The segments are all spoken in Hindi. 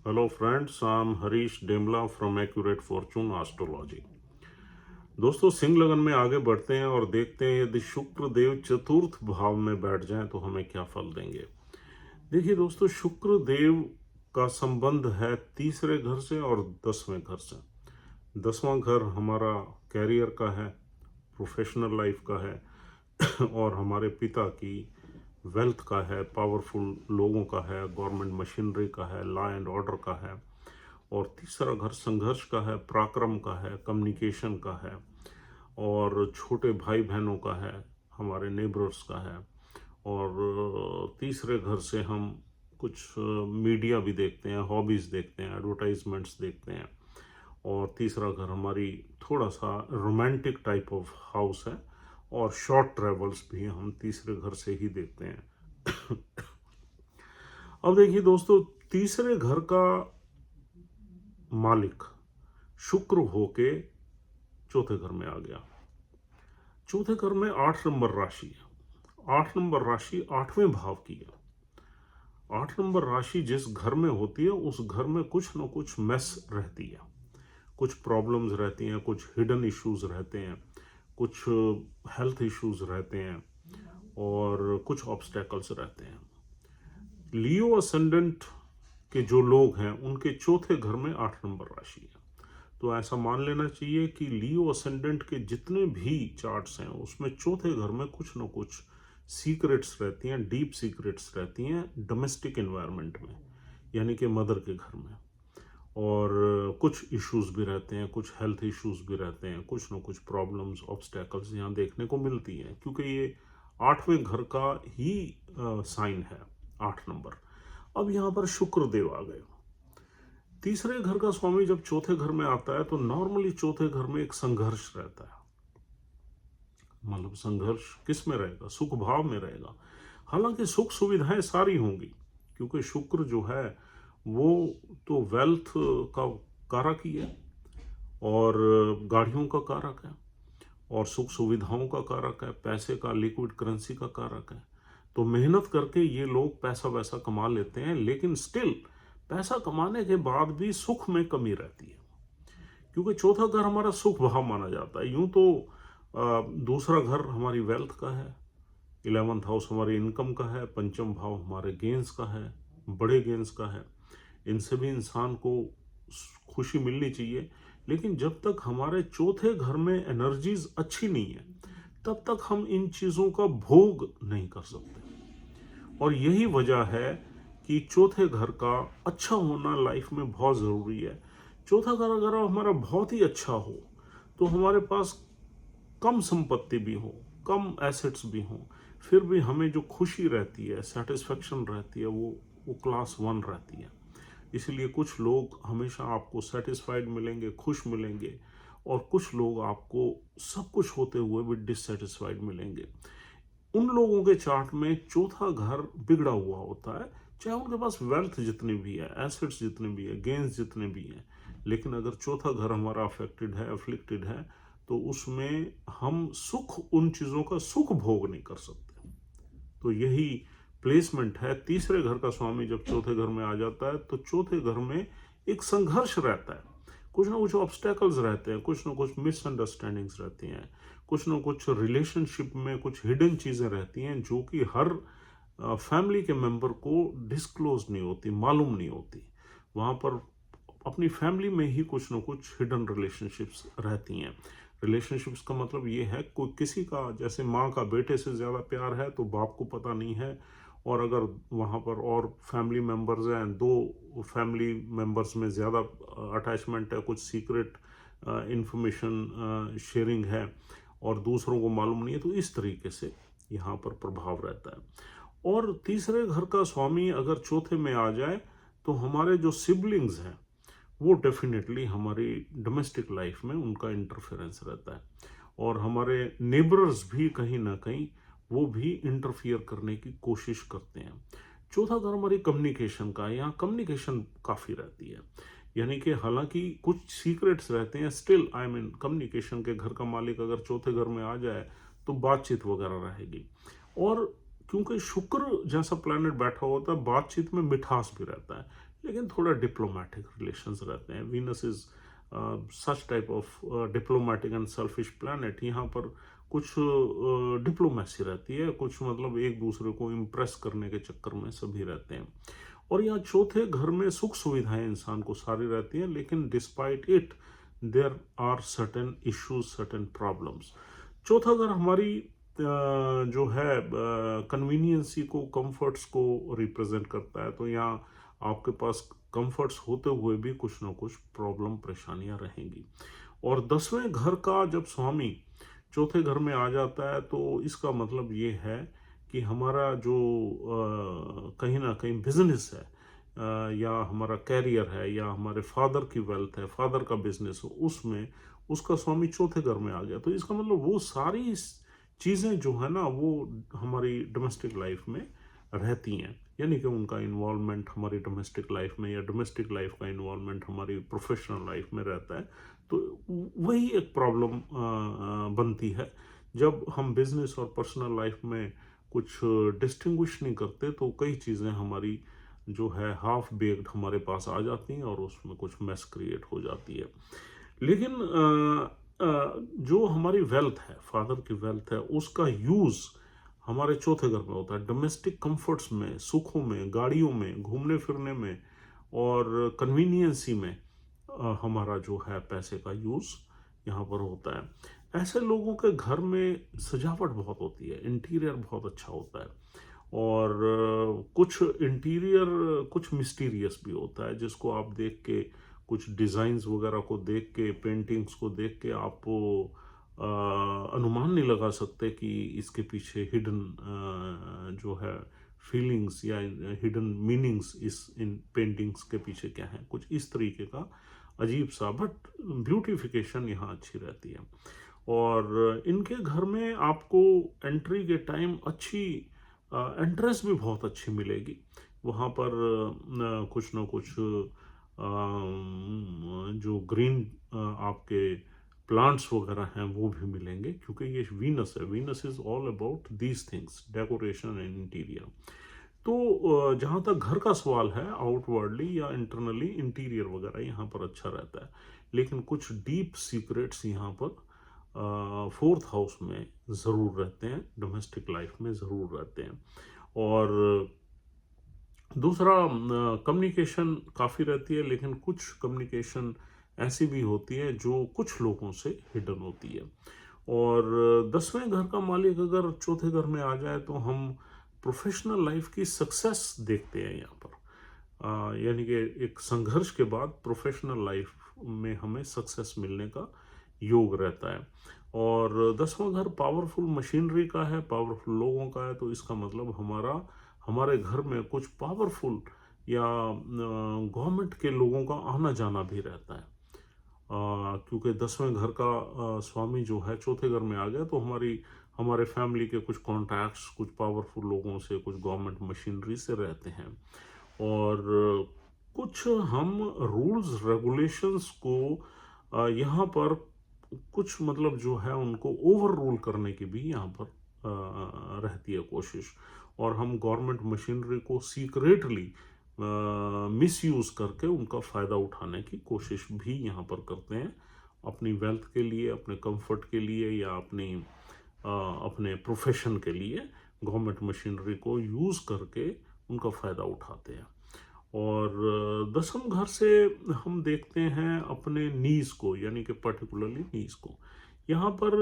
Hello friends, I'm Harish Demla from Accurate Fortune Astrology। दोस्तों, सिंह लगन में आगे बढ़ते हैं और देखते हैं यदि शुक्र देव चतुर्थ भाव में बैठ जाएं तो हमें क्या फल देंगे। देखिए दोस्तों, शुक्र देव का संबंध है तीसरे घर से और 10वें घर से। 10वां घर हमारा कैरियर का है, प्रोफेशनल लाइफ का है और हमारे पिता की वेल्थ का है, पावरफुल लोगों का है, गवर्नमेंट मशीनरी का है, लॉ एंड ऑर्डर का है। और तीसरा घर संघर्ष का है, पराक्रम का है, कम्युनिकेशन का है और छोटे भाई बहनों का है, हमारे नेबर्स का है। और तीसरे घर से हम कुछ मीडिया भी देखते हैं, हॉबीज़ देखते हैं, एडवर्टाइजमेंट्स देखते हैं। और तीसरा घर हमारी थोड़ा सा रोमांटिक टाइप ऑफ हाउस है और शॉर्ट ट्रेवल्स भी हम तीसरे घर से ही देखते हैं। अब देखिए दोस्तों, तीसरे घर का मालिक शुक्र होके चौथे घर में आ गया। चौथे घर में 8 नंबर राशि है। 8 नंबर राशि 8वें भाव की है। 8 नंबर राशि जिस घर में होती है उस घर में कुछ न कुछ मेस रहती है, कुछ प्रॉब्लम्स रहती हैं, कुछ हिडन इश्यूज रहते हैं, कुछ हेल्थ इश्यूज रहते हैं और कुछ ऑब्स्टेकल्स रहते हैं। लियो असेंडेंट के जो लोग हैं उनके चौथे घर में 8 नंबर राशि है। तो ऐसा मान लेना चाहिए कि लियो असेंडेंट के जितने भी चार्ट्स हैं उसमें चौथे घर में कुछ न कुछ सीक्रेट्स रहती हैं, डीप सीक्रेट्स रहती हैं डोमेस्टिक एनवायरनमेंट में, यानी कि मदर के घर में। और कुछ इश्यूज भी रहते हैं, कुछ हेल्थ इश्यूज भी रहते हैं, कुछ न कुछ प्रॉब्लम्स, ऑब्स्टेकल्स यहाँ देखने को मिलती हैं, क्योंकि ये 8वें घर का ही साइन है, 8 नंबर। अब यहाँ पर शुक्र देव आ गए। तीसरे घर का स्वामी जब चौथे घर में आता है तो नॉर्मली चौथे घर में एक संघर्ष रहता है। मतलब संघर्ष किस में रहेगा? सुख भाव में रहेगा। हालांकि सुख सुविधाएं सारी होंगी, क्योंकि शुक्र जो है वो तो वेल्थ का कारक ही है और गाड़ियों का कारक है और सुख सुविधाओं का कारक है, पैसे का, लिक्विड करेंसी का कारक है। तो मेहनत करके ये लोग पैसा वैसा कमा लेते हैं, लेकिन स्टिल पैसा कमाने के बाद भी सुख में कमी रहती है, क्योंकि चौथा घर हमारा सुख भाव माना जाता है। यूं तो दूसरा घर हमारी वेल्थ का है, 11th हाउस हमारी इनकम का है, पंचम भाव हमारे गेंस का है, बड़े गेंस का है। इनसे भी इंसान को खुशी मिलनी चाहिए, लेकिन जब तक हमारे चौथे घर में एनर्जीज अच्छी नहीं है तब तक हम इन चीज़ों का भोग नहीं कर सकते। और यही वजह है कि चौथे घर का अच्छा होना लाइफ में बहुत ज़रूरी है। चौथा घर अगर हमारा बहुत ही अच्छा हो तो हमारे पास कम संपत्ति भी हो, कम एसेट्स भी हों, फिर भी हमें जो खुशी रहती है, सेटिस्फेक्शन रहती है, वो क्लास 1 रहती है। इसलिए कुछ लोग हमेशा आपको सेटिस्फाइड मिलेंगे, खुश मिलेंगे, और कुछ लोग आपको सब कुछ होते हुए भी डिससेटिस्फाइड मिलेंगे। उन लोगों के चार्ट में चौथा घर बिगड़ा हुआ होता है, चाहे उनके पास वेल्थ जितनी भी है, एसेट्स जितने भी है, गेन्स जितने भी हैं, लेकिन अगर चौथा घर हमारा अफेक्टेड है, अफ्लिक्टेड है, तो उसमें हम सुख, उन चीज़ों का सुख भोग नहीं कर सकते। तो यही प्लेसमेंट है। तीसरे घर का स्वामी जब चौथे घर में आ जाता है तो चौथे घर में एक संघर्ष रहता है, कुछ ना कुछ ऑब्स्टेकल्स रहते हैं, कुछ ना कुछ मिसअंडरस्टैंडिंग्स रहती हैं, कुछ ना कुछ रिलेशनशिप में कुछ हिडन चीज़ें रहती हैं जो कि हर फैमिली के मेंबर को डिस्क्लोज नहीं होती, मालूम नहीं होती। वहाँ पर अपनी फैमिली में ही कुछ ना कुछ हिडन रिलेशनशिप्स रहती हैं। रिलेशनशिप्स का मतलब ये है, कोई किसी का जैसे माँ का बेटे से ज़्यादा प्यार है तो बाप को पता नहीं है, और अगर वहाँ पर और फैमिली मेंबर्स हैं, दो फैमिली मेंबर्स में ज़्यादा अटैचमेंट है, कुछ सीक्रेट इंफॉर्मेशन शेयरिंग है और दूसरों को मालूम नहीं है, तो इस तरीके से यहाँ पर प्रभाव रहता है। और तीसरे घर का स्वामी अगर चौथे में आ जाए तो हमारे जो सिबलिंग्स हैं वो डेफिनेटली हमारी डोमेस्टिक लाइफ में उनका इंटरफेरेंस रहता है, और हमारे नेबर्स भी कहीं ना कहीं वो भी इंटरफियर करने की कोशिश करते हैं। चौथा घर हमारी कम्युनिकेशन का है, यहाँ कम्युनिकेशन काफ़ी रहती है, यानी कि हालांकि कुछ सीक्रेट्स रहते हैं, स्टिल आई मीन कम्युनिकेशन के घर का मालिक अगर चौथे घर में आ जाए तो बातचीत वगैरह रहेगी। और क्योंकि शुक्र जैसा प्लैनेट बैठा होता है, बातचीत में मिठास भी रहता है, लेकिन थोड़ा डिप्लोमेटिक रिलेशंस रहते हैं। Venus is such type of diplomatic and selfish planet. यहाँ पर कुछ डिप्लोमेसी रहती है, कुछ मतलब एक दूसरे को इम्प्रेस करने के चक्कर में सभी रहते हैं। और यहाँ चौथे घर में सुख सुविधाएं इंसान को सारी रहती हैं, लेकिन despite it there are certain issues, certain problems. चौथा घर हमारी जो है कन्वीनियंसी को, कंफर्ट्स को रिप्रेजेंट करता है। तो यहाँ आपके पास कंफर्ट्स होते हुए भी कुछ ना कुछ प्रॉब्लम, परेशानियां रहेंगी। और 10वें घर का जब स्वामी चौथे घर में आ जाता है तो इसका मतलब ये है कि हमारा जो कहीं ना कहीं बिजनेस है, या हमारा कैरियर है, या हमारे फादर की वेल्थ है, फादर का बिजनेस हो, उसमें उसका स्वामी चौथे घर में आ गया। तो इसका मतलब वो सारी चीज़ें जो है ना वो हमारी डोमेस्टिक लाइफ में रहती हैं, यानी कि उनका इन्वॉल्वमेंट हमारी डोमेस्टिक लाइफ में, या डोमेस्टिक लाइफ का इन्वॉल्वमेंट हमारी प्रोफेशनल लाइफ में रहता है। तो वही एक प्रॉब्लम बनती है जब हम बिजनेस और पर्सनल लाइफ में कुछ डिस्टिंग्विश नहीं करते, तो कई चीज़ें हमारी जो है हाफ बेक्ड हमारे पास आ जाती हैं और उसमें कुछ मेस क्रिएट हो जाती है। लेकिन जो हमारी वेल्थ है, फादर की वेल्थ है, उसका यूज़ हमारे चौथे घर में होता है। डोमेस्टिक कंफर्ट्स में, सुखों में, गाड़ियों में, घूमने फिरने में और कन्वीनियंसी में हमारा जो है पैसे का यूज़ यहाँ पर होता है। ऐसे लोगों के घर में सजावट बहुत होती है, इंटीरियर बहुत अच्छा होता है, और कुछ इंटीरियर कुछ मिस्टीरियस भी होता है, जिसको आप देख के, कुछ डिज़ाइंस वगैरह को देख के, पेंटिंग्स को देख के आप अनुमान नहीं लगा सकते कि इसके पीछे हिडन जो है फीलिंग्स या हिडन मीनिंग्स इन पेंटिंग्स के पीछे क्या है। कुछ इस तरीके का अजीब सा, बट ब्यूटिफिकेशन यहाँ अच्छी रहती है। और इनके घर में आपको एंट्री के टाइम अच्छी एंट्रेंस भी बहुत अच्छी मिलेगी। वहाँ पर कुछ ना कुछ जो ग्रीन आपके प्लांट्स वगैरह हैं वो भी मिलेंगे, क्योंकि ये वीनस है। Venus is all about these things, decoration and interior. तो जहाँ तक घर का सवाल है, आउटवर्डली या इंटरनली इंटीरियर वगैरह यहाँ पर अच्छा रहता है, लेकिन कुछ डीप सीक्रेट्स यहाँ पर फोर्थ हाउस में ज़रूर रहते हैं, डोमेस्टिक लाइफ में ज़रूर रहते हैं। और दूसरा, कम्युनिकेशन काफ़ी रहती है, लेकिन कुछ कम्युनिकेशन ऐसी भी होती है जो कुछ लोगों से हिडन होती है। और 10वें घर का मालिक अगर चौथे घर में आ जाए तो हम प्रोफेशनल लाइफ की सक्सेस देखते हैं यहाँ पर। यानी कि एक संघर्ष के बाद प्रोफेशनल लाइफ में हमें सक्सेस मिलने का योग रहता है। और 10वां घर पावरफुल मशीनरी का है, पावरफुल लोगों का है। तो इसका मतलब हमारे घर में कुछ पावरफुल या गवर्नमेंट के लोगों का आना जाना भी रहता है, क्योंकि 10वें घर का स्वामी जो है चौथे घर में आ गया, तो हमारे फैमिली के कुछ कॉन्टैक्ट्स कुछ पावरफुल लोगों से, कुछ गवर्नमेंट मशीनरी से रहते हैं। और कुछ हम रूल्स रेगुलेशंस को यहाँ पर कुछ मतलब जो है उनको ओवर रूल करने की भी यहाँ पर रहती है कोशिश। और हम गवर्नमेंट मशीनरी को सीक्रेटली मिसयूज करके उनका फ़ायदा उठाने की कोशिश भी यहाँ पर करते हैं, अपनी वेल्थ के लिए, अपने कंफर्ट के लिए, या अपने प्रोफेशन के लिए गवर्नमेंट मशीनरी को यूज़ करके उनका फ़ायदा उठाते हैं। और 10वें घर से हम देखते हैं अपने नीज को, यानी कि पर्टिकुलरली नीज को। यहाँ पर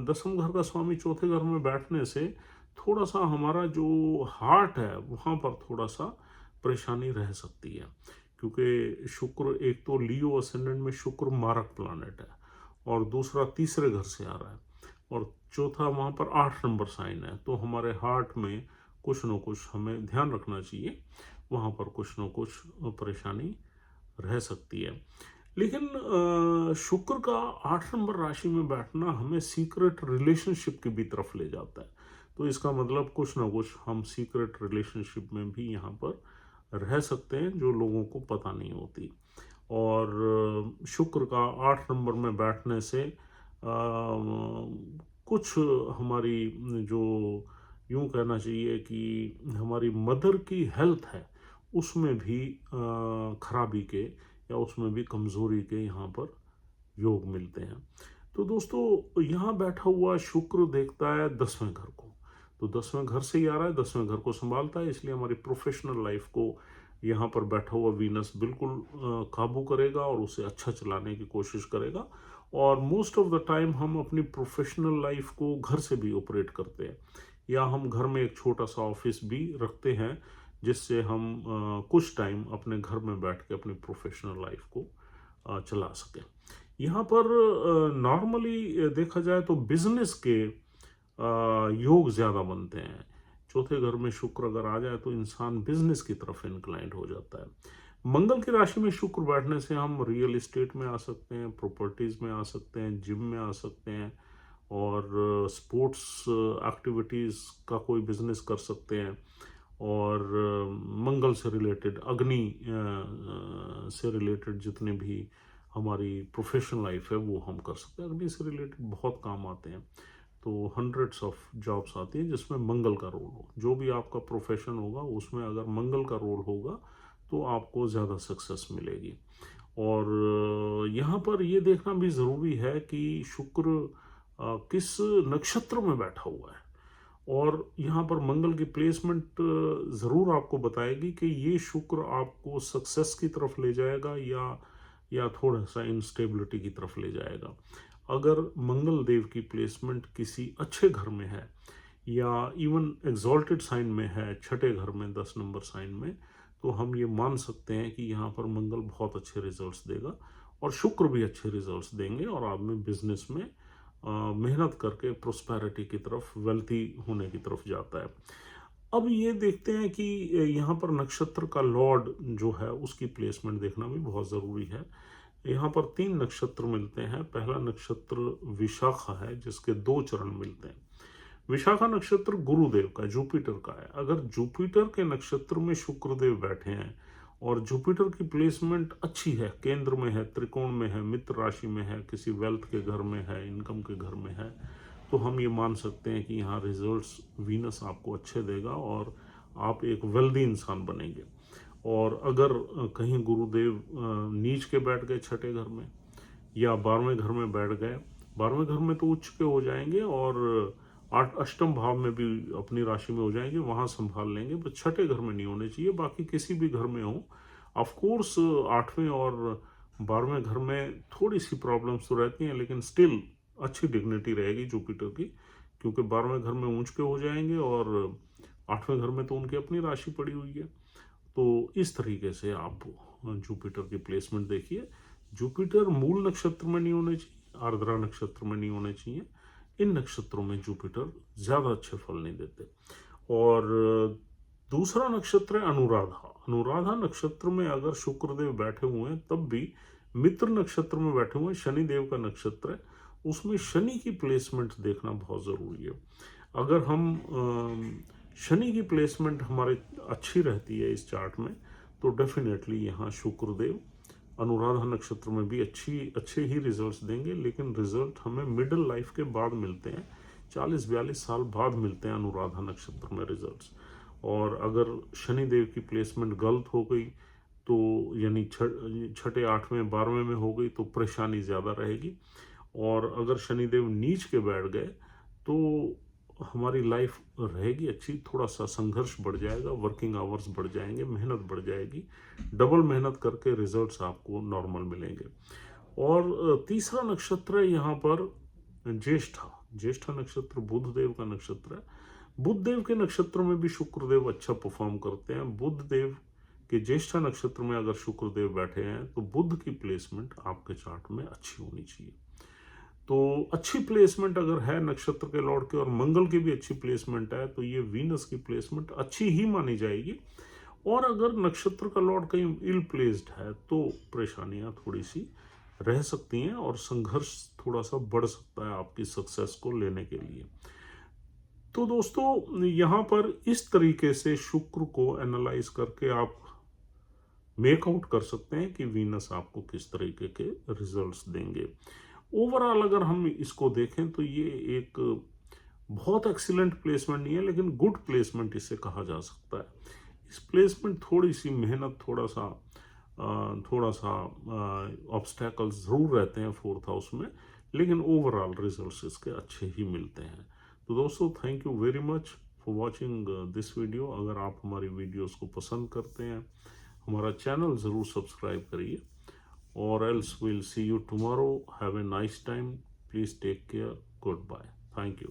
10वें घर का स्वामी चौथे घर में बैठने से थोड़ा सा हमारा जो हार्ट है वहाँ पर थोड़ा सा परेशानी रह सकती है, क्योंकि शुक्र, एक तो लियो असेंडेंट में शुक्र मारक प्लानेट है, और दूसरा तीसरे घर से आ रहा है, और चौथा वहाँ पर 8 नंबर साइन है। तो हमारे हार्ट में कुछ न कुछ हमें ध्यान रखना चाहिए, वहाँ पर कुछ न कुछ परेशानी रह सकती है। लेकिन शुक्र का 8 नंबर राशि में बैठना हमें सीक्रेट रिलेशनशिप की भी तरफ ले जाता है। तो इसका मतलब कुछ ना कुछ हम सीक्रेट रिलेशनशिप में भी यहाँ पर रह सकते हैं, जो लोगों को पता नहीं होती। और शुक्र का 8 नंबर में बैठने से कुछ हमारी जो यूं कहना चाहिए कि हमारी मदर की हेल्थ है उसमें भी खराबी के या उसमें भी कमज़ोरी के यहाँ पर योग मिलते हैं। तो दोस्तों यहाँ बैठा हुआ शुक्र देखता है 10वें घर को, तो 10वें घर से ही आ रहा है, 10वें घर को संभालता है, इसलिए हमारी प्रोफेशनल लाइफ को यहाँ पर बैठा हुआ वीनस बिल्कुल काबू करेगा और उसे अच्छा चलाने की कोशिश करेगा। और मोस्ट ऑफ द टाइम हम अपनी प्रोफेशनल लाइफ को घर से भी ऑपरेट करते हैं, या हम घर में एक छोटा सा ऑफिस भी रखते हैं जिससे हम कुछ टाइम अपने घर में बैठ के अपनी प्रोफेशनल लाइफ को चला सकें। यहाँ पर नॉर्मली देखा जाए तो बिजनेस के योग ज़्यादा बनते हैं। चौथे घर में शुक्र अगर आ जाए तो इंसान बिजनेस की तरफ इंक्लाइंड हो जाता है। मंगल की राशि में शुक्र बैठने से हम रियल एस्टेट में आ सकते हैं, प्रॉपर्टीज़ में आ सकते हैं, जिम में आ सकते हैं, और स्पोर्ट्स एक्टिविटीज़ का कोई बिजनेस कर सकते हैं, और मंगल से रिलेटेड, अग्नि से रिलेटेड जितने भी हमारी प्रोफेशनल लाइफ है वो हम कर सकते हैं। अग्नि से रिलेटेड बहुत काम आते हैं, तो हंड्रेड्स ऑफ जॉब्स आती हैं जिसमें मंगल का रोल हो। जो भी आपका प्रोफेशन होगा उसमें अगर मंगल का रोल होगा तो आपको ज़्यादा सक्सेस मिलेगी। और यहाँ पर ये देखना भी ज़रूरी है कि शुक्र किस नक्षत्र में बैठा हुआ है, और यहाँ पर मंगल की प्लेसमेंट ज़रूर आपको बताएगी कि ये शुक्र आपको सक्सेस की तरफ ले जाएगा या थोड़ा सा इंस्टेबिलिटी की तरफ ले जाएगा। अगर मंगल देव की प्लेसमेंट किसी अच्छे घर में है या इवन एग्जॉल्टेड साइन में है, छठे घर में 10 नंबर साइन में, तो हम ये मान सकते हैं कि यहाँ पर मंगल बहुत अच्छे रिजल्ट्स देगा और शुक्र भी अच्छे रिजल्ट्स देंगे, और आदमी बिजनेस में मेहनत करके प्रोस्पेरिटी की तरफ, वेल्थी होने की तरफ जाता है। अब ये देखते हैं कि यहाँ पर नक्षत्र का लॉर्ड जो है उसकी प्लेसमेंट देखना भी बहुत ज़रूरी है। यहाँ पर 3 नक्षत्र मिलते हैं। पहला नक्षत्र विशाखा है जिसके 2 चरण मिलते हैं। विशाखा नक्षत्र गुरुदेव का, जुपिटर का है। अगर जुपिटर के नक्षत्र में शुक्रदेव बैठे हैं और जुपिटर की प्लेसमेंट अच्छी है, केंद्र में है, त्रिकोण में है, मित्र राशि में है, किसी वेल्थ के घर में है, इनकम के घर में है, तो हम ये मान सकते हैं कि यहाँ रिजल्ट्स वीनस आपको अच्छे देगा और आप एक वेल्दी इंसान बनेंगे। और अगर कहीं गुरुदेव नीच के बैठ गए छठे घर में या 12वें घर में बैठ गए, 12वें घर में तो उच्च के हो जाएंगे और अष्टम भाव में भी अपनी राशि में हो जाएंगे, वहाँ संभाल लेंगे, पर छठे घर में नहीं होने चाहिए। बाकी किसी भी घर में हो, ऑफकोर्स 8वें और 12वें घर में थोड़ी सी प्रॉब्लम्स तो रहती हैं, लेकिन स्टिल अच्छी डिग्निटी रहेगी जुपिटर की, क्योंकि 12वें घर में ऊंच के हो जाएंगे और 8वें घर में तो उनकी अपनी राशि पड़ी हुई है। तो इस तरीके से आप जुपिटर की प्लेसमेंट देखिए। जुपिटर मूल नक्षत्र में नहीं होने चाहिए, आर्द्रा नक्षत्र में नहीं होने चाहिए। इन नक्षत्रों में जुपिटर ज़्यादा अच्छे फल नहीं देते। और दूसरा नक्षत्र है अनुराधा। अनुराधा नक्षत्र में अगर शुक्रदेव बैठे हुए हैं, तब भी मित्र नक्षत्र में बैठे हुए हैं, शनिदेव का नक्षत्र है, उसमें शनि की प्लेसमेंट देखना बहुत ज़रूरी है। अगर हम शनि की प्लेसमेंट हमारी अच्छी रहती है इस चार्ट में, तो डेफिनेटली यहाँ शुक्रदेव अनुराधा नक्षत्र में भी अच्छे ही रिजल्ट्स देंगे, लेकिन रिजल्ट हमें मिडिल लाइफ के बाद मिलते हैं, 40-42 साल बाद मिलते हैं अनुराधा नक्षत्र में रिजल्ट्स। और अगर शनिदेव की प्लेसमेंट गलत हो गई, तो यानी छठे 8वें 12वें में हो गई, तो परेशानी ज़्यादा रहेगी। और अगर शनिदेव नीच के बैठ गए तो हमारी लाइफ रहेगी अच्छी, थोड़ा सा संघर्ष बढ़ जाएगा, वर्किंग आवर्स बढ़ जाएंगे, मेहनत बढ़ जाएगी, डबल मेहनत करके रिजल्ट्स आपको नॉर्मल मिलेंगे। और तीसरा नक्षत्र है यहाँ पर ज्येष्ठा। ज्येष्ठा नक्षत्र बुध देव का नक्षत्र है। बुध देव के नक्षत्र में भी शुक्रदेव अच्छा परफॉर्म करते हैं। बुध देव के ज्येष्ठा नक्षत्र में अगर शुक्रदेव बैठे हैं तो बुध की प्लेसमेंट आपके चार्ट में अच्छी होनी चाहिए। तो अच्छी प्लेसमेंट अगर है नक्षत्र के लॉर्ड की और मंगल की भी अच्छी प्लेसमेंट है, तो ये वीनस की प्लेसमेंट अच्छी ही मानी जाएगी। और अगर नक्षत्र का लॉर्ड कहीं इल प्लेस्ड है तो परेशानियां थोड़ी सी रह सकती हैं और संघर्ष थोड़ा सा बढ़ सकता है आपकी सक्सेस को लेने के लिए। तो दोस्तों यहाँ पर इस तरीके से शुक्र को एनालाइज करके आप मेकआउट कर सकते हैं कि वीनस आपको किस तरीके के रिजल्ट्स देंगे। ओवरऑल अगर हम इसको देखें तो ये एक बहुत एक्सीलेंट प्लेसमेंट नहीं है, लेकिन गुड प्लेसमेंट इसे कहा जा सकता है। डिस्प्लेसमेंट थोड़ी सी मेहनत, थोड़ा सा ऑब्स्टैकल्स ज़रूर रहते हैं फोर्थ हाउस में, लेकिन ओवरऑल रिजल्ट्स इसके अच्छे ही मिलते हैं। तो दोस्तों, thank you very much for watching this video. अगर आप हमारी वीडियोस को पसंद करते हैं, हमारा चैनल ज़रूर सब्सक्राइब करिए, और else will see you tomorrow. Have a nice time, please take care, good bye, thank you.